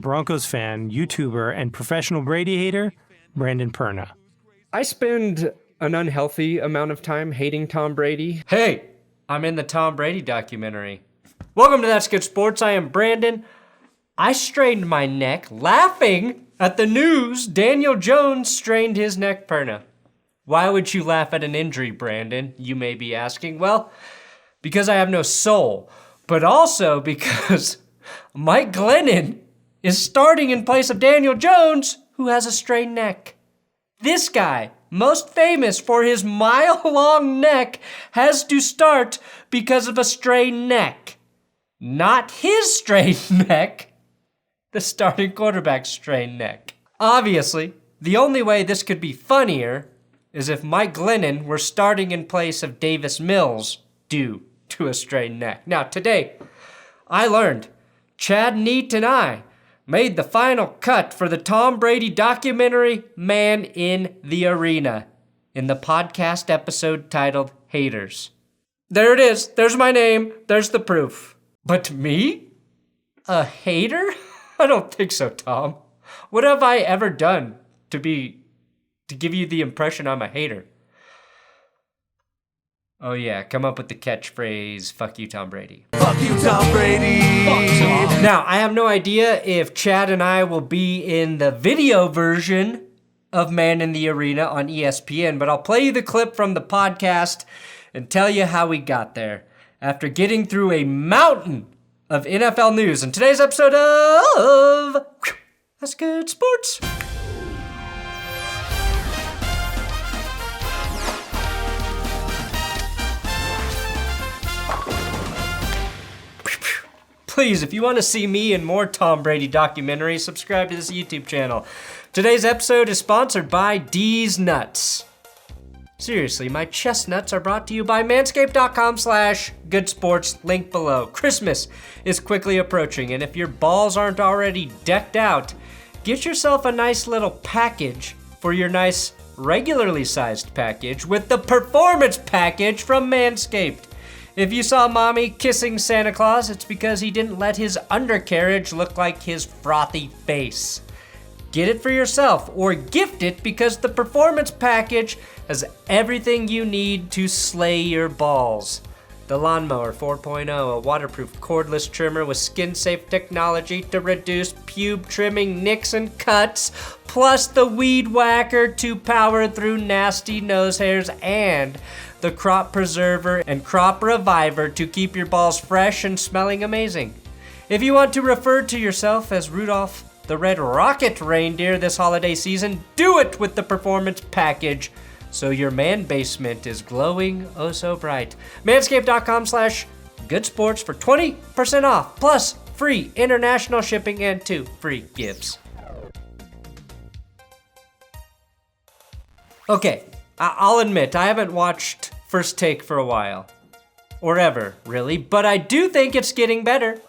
Broncos fan, YouTuber, and professional Brady hater, Brandon Perna. I spend an unhealthy amount of time hating Tom Brady. Hey, I'm in the Tom Brady documentary. Welcome to That's Good Sports. I am Brandon. I strained my neck laughing at the news Daniel Jones strained his neck, Perna. Why would you laugh at an injury, Brandon? You may be asking. Well, because I have no soul, but also because Mike Glennon is starting in place of Daniel Jones, who has a strained neck. This guy, most famous for his mile-long neck, has to start because of a strained neck. Not his strained neck, the starting quarterback's strained neck. Obviously, the only way this could be funnier is if Mike Glennon were starting in place of Davis Mills due to a strained neck. Now, today, I learned Chad Neidt and I made the final cut for the Tom Brady documentary, Man in the Arena, in the podcast episode titled Haters. There it is. There's my name. There's the proof. But me? A hater? I don't think so, Tom. What have I ever done to give you the impression I'm a hater? Oh yeah, come up with the catchphrase, fuck you, Tom Brady. Fuck you, Tom Brady. Fuck Tom. Now, I have no idea if Chad and I will be in the video version of Man in the Arena on ESPN, but I'll play you the clip from the podcast and tell you how we got there after getting through a mountain of NFL news in today's episode of That's Good Sports. Please, if you want to see me in more Tom Brady documentaries, subscribe to this YouTube channel. Today's episode is sponsored by D's Nuts. Seriously, my chestnuts are brought to you by manscaped.com/goodsports, link below. Christmas is quickly approaching, and if your balls aren't already decked out, get yourself a nice little package for your nice regularly sized package with the Performance Package from Manscaped. If you saw mommy kissing Santa Claus, it's because he didn't let his undercarriage look like his frothy face. Get it for yourself or gift it because the Performance Package has everything you need to slay your balls. The Lawnmower 4.0, a waterproof cordless trimmer with skin-safe technology to reduce pube trimming nicks and cuts, plus the Weed Whacker to power through nasty nose hairs, and the Crop Preserver and Crop Reviver to keep your balls fresh and smelling amazing. If you want to refer to yourself as Rudolph the Red Rocket Reindeer this holiday season, do it with the Performance Package so your man basement is glowing oh so bright. Manscaped.com/goodsports for 20% off, plus free international shipping and 2 free gifts. Okay, I'll admit, I haven't watched First Take for a while. Or ever, really, but I do think it's getting better.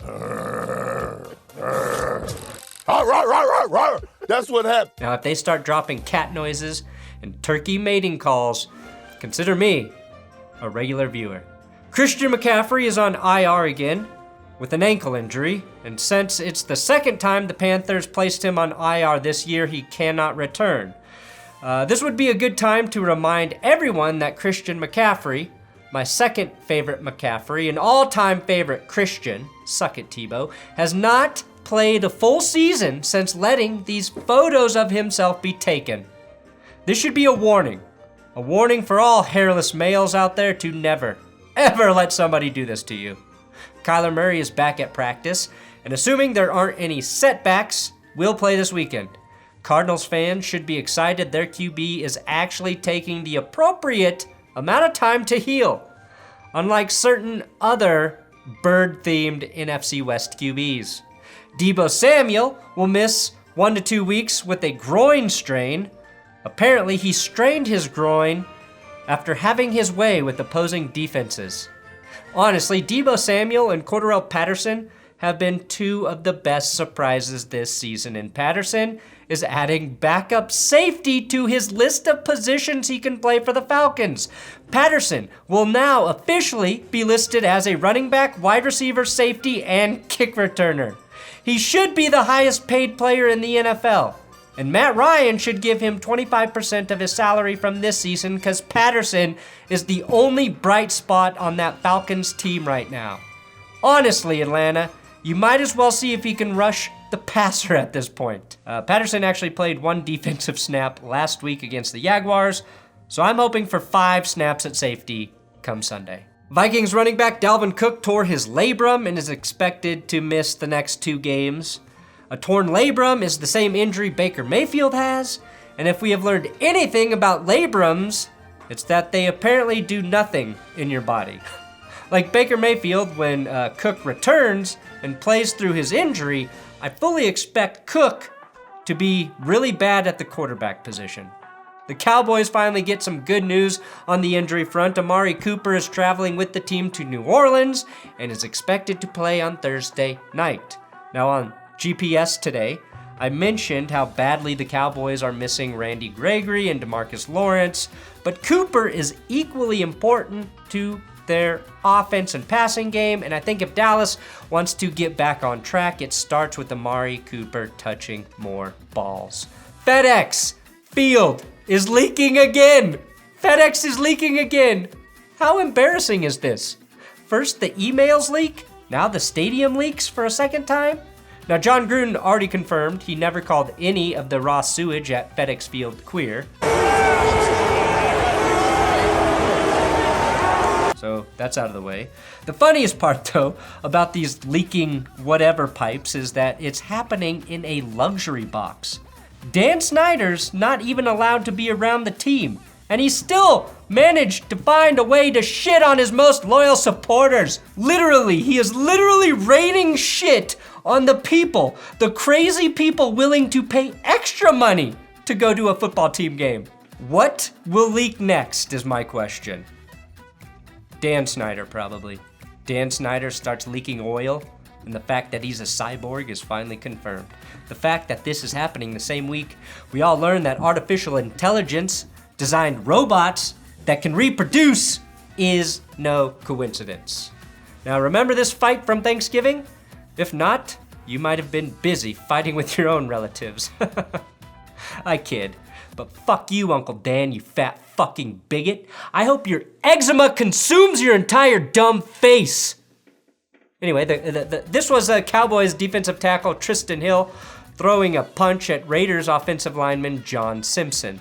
That's what happened. Now, if they start dropping cat noises and turkey mating calls, consider me a regular viewer. Christian McCaffrey is on IR again with an ankle injury, and since it's the second time the Panthers placed him on IR this year, he cannot return. This would be a good time to remind everyone that Christian McCaffrey, my second favorite McCaffrey, and all-time favorite Christian, suck it Tebow, has not played a full season since letting these photos of himself be taken. This should be a warning for all hairless males out there to never, ever let somebody do this to you. Kyler Murray is back at practice, and assuming there aren't any setbacks, will play this weekend. Cardinals fans should be excited their QB is actually taking the appropriate amount of time to heal, unlike certain other bird-themed NFC West QBs. Deebo Samuel will miss 1 to 2 weeks with a groin strain. Apparently, he strained his groin after having his way with opposing defenses. Honestly, Deebo Samuel and Cordarrelle Patterson have been two of the best surprises this season, and Patterson is adding backup safety to his list of positions he can play for the Falcons. Patterson will now officially be listed as a running back, wide receiver, safety, and kick returner. He should be the highest paid player in the NFL. And Matt Ryan should give him 25% of his salary from this season because Patterson is the only bright spot on that Falcons team right now. Honestly, Atlanta, you might as well see if he can rush the passer at this point. Patterson actually played one defensive snap last week against the Jaguars, so I'm hoping for 5 snaps at safety come Sunday. Vikings running back Dalvin Cook tore his labrum and is expected to miss the next 2 games. A torn labrum is the same injury Baker Mayfield has, and if we have learned anything about labrums, it's that they apparently do nothing in your body. Like Baker Mayfield, when Cook returns and plays through his injury, I fully expect Cook to be really bad at the quarterback position. The Cowboys finally get some good news on the injury front. Amari Cooper is traveling with the team to New Orleans and is expected to play on Thursday night. Now on GPS today, I mentioned how badly the Cowboys are missing Randy Gregory and DeMarcus Lawrence, but Cooper is equally important to their offense and passing game, and I think if Dallas wants to get back on track, it starts with Amari Cooper touching more balls. FedEx Field is leaking again! FedEx is leaking again! How embarrassing is this? First the emails leak, now the stadium leaks for a second time? Now, John Gruden already confirmed he never called any of the raw sewage at FedEx Field queer. So that's out of the way. The funniest part, though, about these leaking whatever pipes is that it's happening in a luxury box. Dan Snyder's not even allowed to be around the team, and he still managed to find a way to shit on his most loyal supporters. Literally, he is literally raining shit on the people, the crazy people willing to pay extra money to go to a football team game. What will leak next is my question. Dan Snyder, probably. Dan Snyder starts leaking oil, and the fact that he's a cyborg is finally confirmed. The fact that this is happening the same week we all learned that artificial intelligence designed robots that can reproduce is no coincidence. Now remember this fight from Thanksgiving? If not, you might have been busy fighting with your own relatives. I kid, but fuck you, Uncle Dan, you fat fucking bigot. I hope your eczema consumes your entire dumb face. Anyway, this was a Cowboys defensive tackle Tristan Hill throwing a punch at Raiders offensive lineman John Simpson.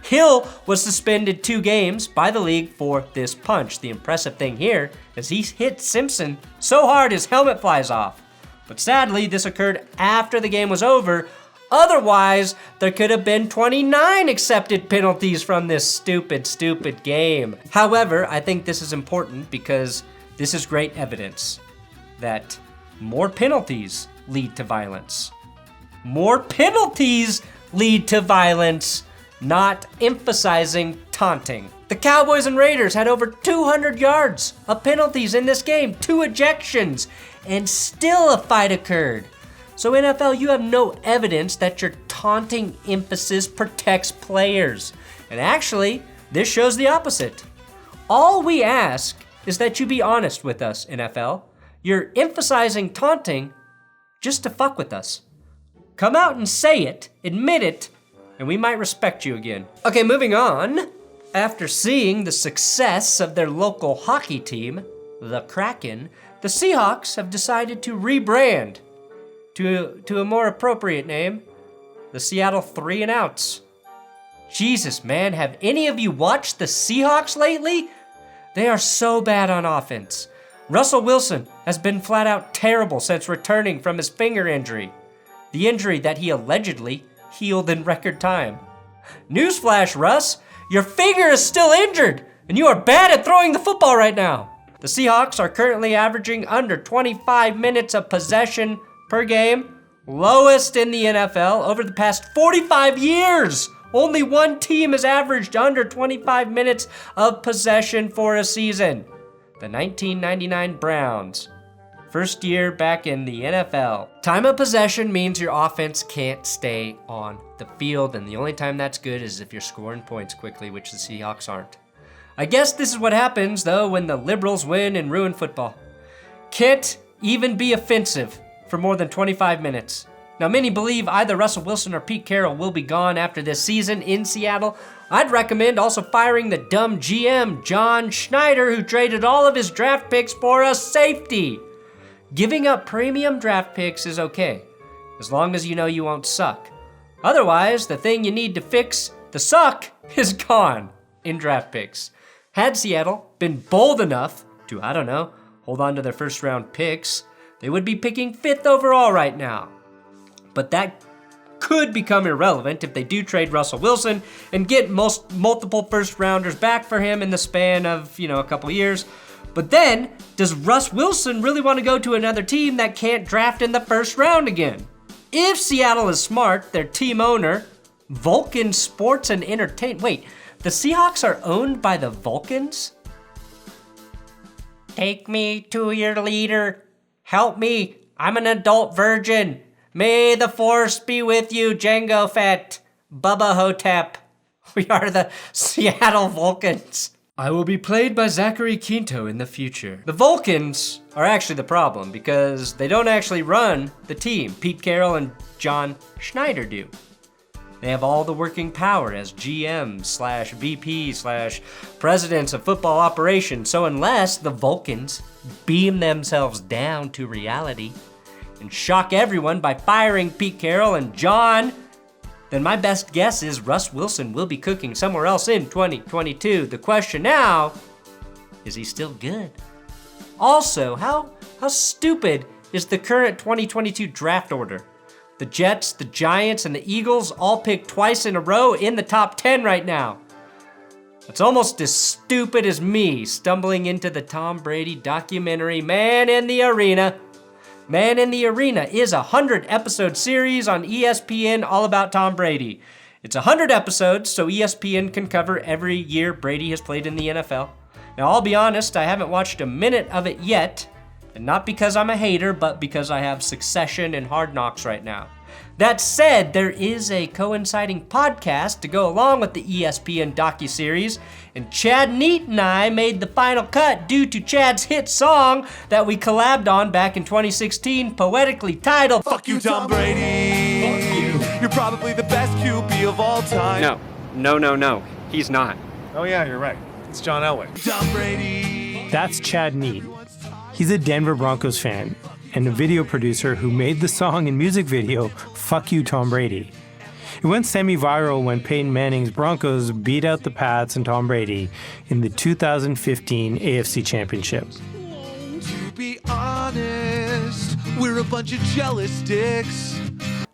Hill was suspended 2 games by the league for this punch. The impressive thing here is he hit Simpson so hard his helmet flies off. But sadly, this occurred after the game was over. Otherwise, there could have been 29 accepted penalties from this stupid game. However, I think this is important because this is great evidence that more penalties lead to violence. More penalties lead to violence, not emphasizing taunting. The Cowboys and Raiders had over 200 yards of penalties in this game, 2 ejections, and still a fight occurred. So NFL, you have no evidence that your taunting emphasis protects players. And actually, this shows the opposite. All we ask is that you be honest with us, NFL. You're emphasizing taunting just to fuck with us. Come out and say it, admit it, and we might respect you again. Okay, moving on. After seeing the success of their local hockey team, the Kraken, the Seahawks have decided to rebrand to a more appropriate name, the Seattle 3 and Outs. Jesus, man, have any of you watched the Seahawks lately? They are so bad on offense. Russell Wilson has been flat out terrible since returning from his finger injury, the injury that he allegedly healed in record time. Newsflash, Russ, your finger is still injured, and you are bad at throwing the football right now. The Seahawks are currently averaging under 25 minutes of possession per game, lowest in the NFL over the past 45 years. Only one team has averaged under 25 minutes of possession for a season. The 1999 Browns. First year back in the NFL. Time of possession means your offense can't stay on the field, and the only time that's good is if you're scoring points quickly, which the Seahawks aren't. I guess this is what happens, though, when the liberals win and ruin football. Kent even be offensive for more than 25 minutes. Now, many believe either Russell Wilson or Pete Carroll will be gone after this season in Seattle. I'd recommend also firing the dumb GM, John Schneider, who traded all of his draft picks for a safety. Giving up premium draft picks is okay, as long as you know you won't suck. Otherwise, the thing you need to fix, the suck, is gone in draft picks. Had Seattle been bold enough to, hold on to their first round picks, they would be picking 5th overall right now. But that could become irrelevant if they do trade Russell Wilson and get multiple first rounders back for him in the span of, a couple years. But then, does Russ Wilson really want to go to another team that can't draft in the first round again? If Seattle is smart, their team owner, Vulcan Sports and Entertainment. Wait, the Seahawks are owned by the Vulcans? Take me to your leader. Help me. I'm an adult virgin. May the force be with you, Jango Fett, Bubba Hotep. We are the Seattle Vulcans. I will be played by Zachary Quinto in the future. The Vulcans are actually the problem because they don't actually run the team. Pete Carroll and John Schneider do. They have all the working power as GM/VP/presidents of football operations. So unless the Vulcans beam themselves down to reality and shock everyone by firing Pete Carroll and John, then my best guess is Russ Wilson will be cooking somewhere else in 2022. The question now, is he still good? Also, how stupid is the current 2022 draft order? The Jets, the Giants, and the Eagles all picked twice in a row in the top 10 right now. It's almost as stupid as me stumbling into the Tom Brady documentary, Man in the Arena. Man in the Arena is a 100-episode series on ESPN all about Tom Brady. It's 100 episodes, so ESPN can cover every year Brady has played in the NFL. Now, I'll be honest, I haven't watched a minute of it yet, and not because I'm a hater, but because I have Succession and Hard Knocks right now. That said, there is a coinciding podcast to go along with the ESPN docuseries, and Chad Neidt and I made the final cut due to Chad's hit song that we collabed on back in 2016, poetically titled Fuck you, Tom Brady. Fuck you. You're probably the best QB of all time. No, he's not. Oh yeah, you're right. It's John Elway. Tom Brady. That's Chad Neidt. He's a Denver Broncos fan and a video producer who made the song and music video, Fuck You, Tom Brady. It went semi-viral when Peyton Manning's Broncos beat out the Pats and Tom Brady in the 2015 AFC Championship. To be honest, we're a bunch of jealous dicks.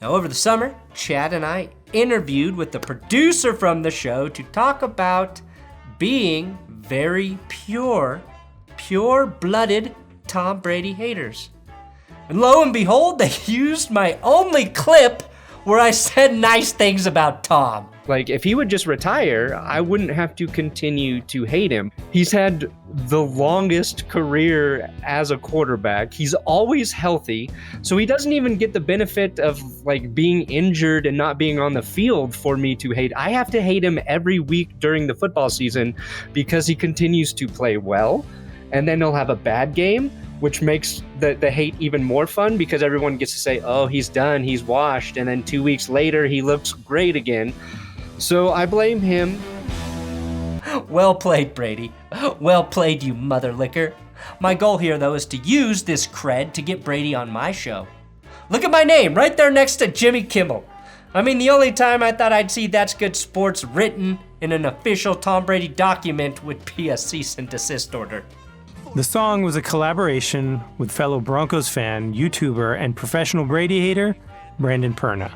Now, over the summer, Chad and I interviewed with the producer from the show to talk about being very pure-blooded Tom Brady haters. And lo and behold, they used my only clip where I said nice things about Tom. Like, if he would just retire, I wouldn't have to continue to hate him. He's had the longest career as a quarterback. He's always healthy, so he doesn't even get the benefit of, being injured and not being on the field for me to hate. I have to hate him every week during the football season because he continues to play well, and then he'll have a bad game, which makes the hate even more fun because everyone gets to say, oh, he's done, he's washed, and then 2 weeks later, he looks great again. So I blame him. Well played, Brady. Well played, you mother licker. My goal here, though, is to use this cred to get Brady on my show. Look at my name, right there next to Jimmy Kimmel. I mean, the only time I thought I'd see That's Good Sports written in an official Tom Brady document would be a cease and desist order. The song was a collaboration with fellow Broncos fan, YouTuber, and professional Brady hater, Perna.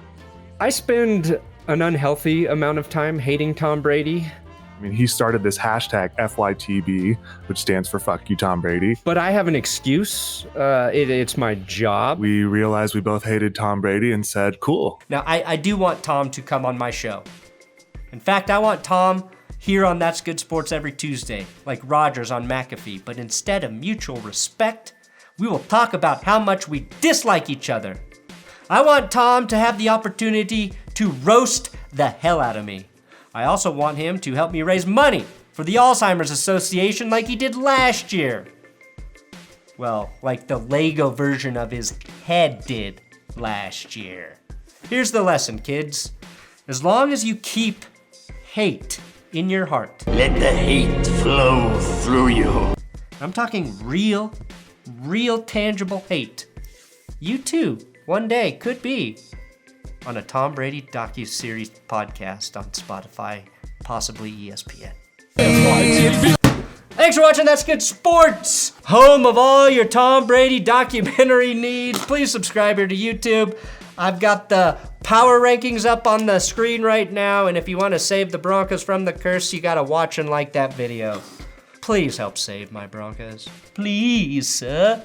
I spend an unhealthy amount of time hating Tom Brady. I mean, he started this hashtag FYTB, which stands for Fuck You, Tom Brady. But I have an excuse. It's my job. We realized we both hated Tom Brady and said, cool. Now, I do want Tom to come on my show. In fact, I want Tom here on That's Good Sports every Tuesday, like Rogers on McAfee. But instead of mutual respect, we will talk about how much we dislike each other. I want Tom to have the opportunity to roast the hell out of me. I also want him to help me raise money for the Alzheimer's Association like he did last year. Well, like the Lego version of his head did last year. Here's the lesson, kids. As long as you keep hate in your heart. Let the hate flow through you. I'm talking real tangible hate. You too, one day, could be on a Tom Brady docuseries podcast on Spotify, possibly ESPN. Thanks for watching That's Good Sports, home of all your Tom Brady documentary needs. Please subscribe here to YouTube. I've got the power rankings up on the screen right now, and if you want to save the Broncos from the curse, you gotta watch and like that video. Please help save my Broncos. Please, sir.